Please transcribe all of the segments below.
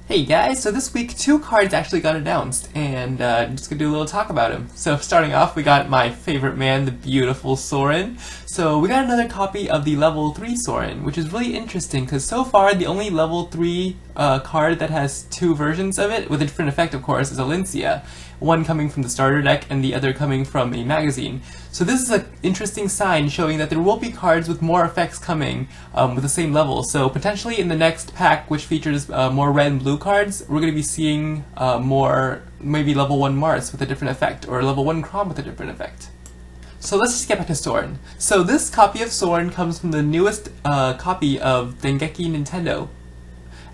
Hey guys, so this week 2 cards actually got announced, and I'm just gonna do a little talk about them. So starting off, we got my favorite man, the beautiful Soren. So we got another copy of the level 3 Soren, which is really interesting because so far the only level 3 card that has 2 versions of it, with a different effect of course, is Alincia. One coming from the starter deck and the other coming from a magazine. So this is an interesting sign showing that there will be cards with more effects coming with the same level. So potentially in the next pack, which features more red and blue cards, we're going to be seeing more maybe level 1 Mars with a different effect, or level 1 Crom with a different effect. So let's just get back to Soren. So this copy of Soren comes from the newest copy of Dengeki Nintendo.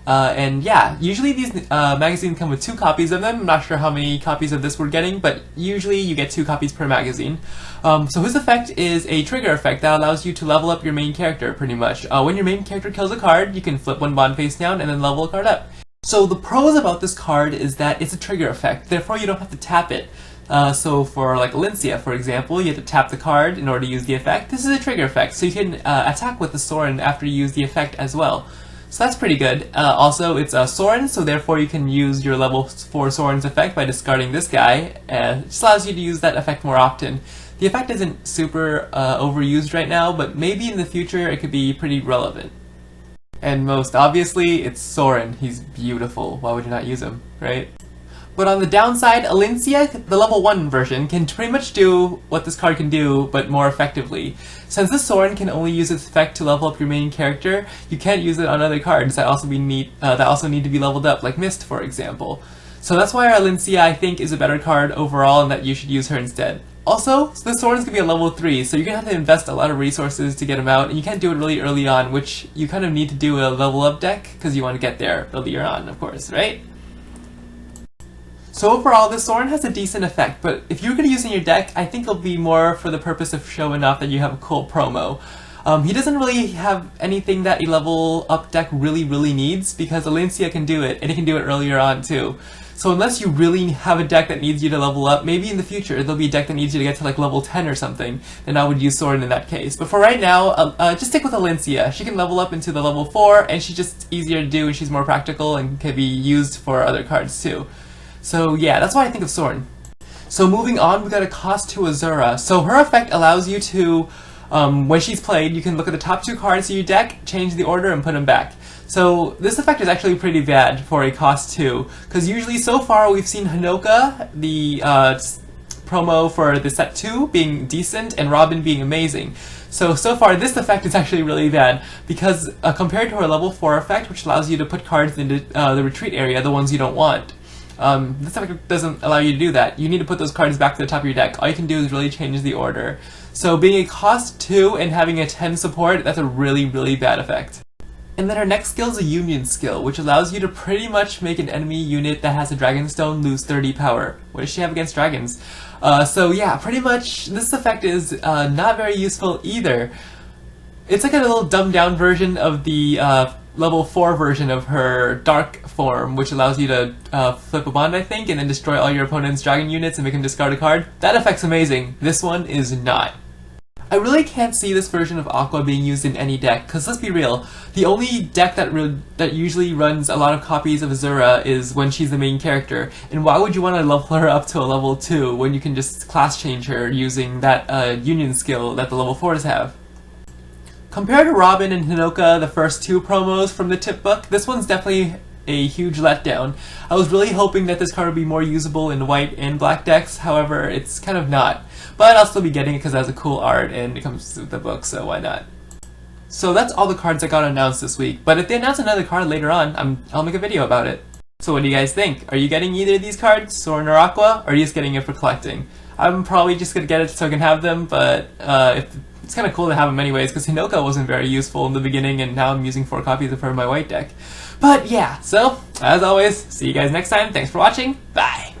And yeah, usually these magazines come with 2 copies of them. I'm not sure how many copies of this we're getting, but usually you get 2 copies per magazine. So his effect is a trigger effect that allows you to level up your main character, pretty much. When your main character kills a card, you can flip one bond face down and then level a card up. So the pros about this card is that it's a trigger effect, therefore you don't have to tap it. So for like Alincia, for example, you have to tap the card in order to use the effect. This is a trigger effect, so you can attack with the Soren after you use the effect as well. So that's pretty good. Also, it's a Soren, so therefore you can use your level 4 Soren's effect by discarding this guy, and it just allows you to use that effect more often. The effect isn't super overused right now, but maybe in the future it could be pretty relevant. And most obviously, it's Soren. He's beautiful. Why would you not use him, right? But on the downside, Alincia, the level 1 version, can pretty much do what this card can do, but more effectively. Since this Soren can only use its effect to level up your main character, you can't use it on other cards that also need to be leveled up, like Mist, for example. So that's why Alincia, I think, is a better card overall, and that you should use her instead. Also, this Soren is going to be a level 3, so you're going to have to invest a lot of resources to get him out, and you can't do it really early on, which you kind of need to do a level up deck, because you want to get there earlier on, of course, right? So overall, this Soren has a decent effect, but if you're going to use it in your deck, I think it'll be more for the purpose of showing off that you have a cool promo. He doesn't really have anything that a level up deck really needs, because Alincia can do it, and it can do it earlier on too. So unless you really have a deck that needs you to level up, maybe in the future there'll be a deck that needs you to get to like level 10 or something, then I would use Soren in that case. But for right now, just stick with Alincia. She can level up into the level 4, and she's just easier to do, and she's more practical, and can be used for other cards too. So yeah, that's why I think of Soren. So moving on, we got a cost to Azura. So her effect allows you to, when she's played, you can look at the top 2 cards of your deck, change the order, and put them back. So this effect is actually pretty bad for a cost 2, because usually so far we've seen Hinoka, the promo for the set 2, being decent, and Robin being amazing. So far this effect is actually really bad, because compared to her level 4 effect, which allows you to put cards into the retreat area, the ones you don't want, this effect doesn't allow you to do that. You need to put those cards back to the top of your deck. All you can do is really change the order. So being a cost 2 and having a 10 support, that's a really bad effect. And then our next skill is a Union skill, which allows you to pretty much make an enemy unit that has a Dragonstone lose 30 power. What does she have against dragons? So yeah, pretty much this effect is not very useful either. It's like a little dumbed down version of the level 4 version of her Dark form, which allows you to flip a bond, I think, and then destroy all your opponent's dragon units and make them discard a card. That effect's amazing. This one is not. I really can't see this version of Aqua being used in any deck, because let's be real, the only deck that usually runs a lot of copies of Azura is when she's the main character, and why would you want to level her up to a level 2 when you can just class change her using that Union skill that the level 4s have? Compared to Robin and Hinoka, the first 2 promos from the tip book, this one's definitely a huge letdown. I was really hoping that this card would be more usable in white and black decks, however, it's kind of not. But I'll still be getting it because it has a cool art and it comes with the book, so why not? So that's all the cards that got announced this week, but if they announce another card later on, I'll make a video about it. So what do you guys think? Are you getting either of these cards, Soren or Aqua, or are you just getting it for collecting? I'm probably just going to get it so I can have them, but it's kind of cool to have them anyways, because Hinoka wasn't very useful in the beginning, and now I'm using 4 copies of her in my white deck. But yeah, so, as always, see you guys next time. Thanks for watching. Bye!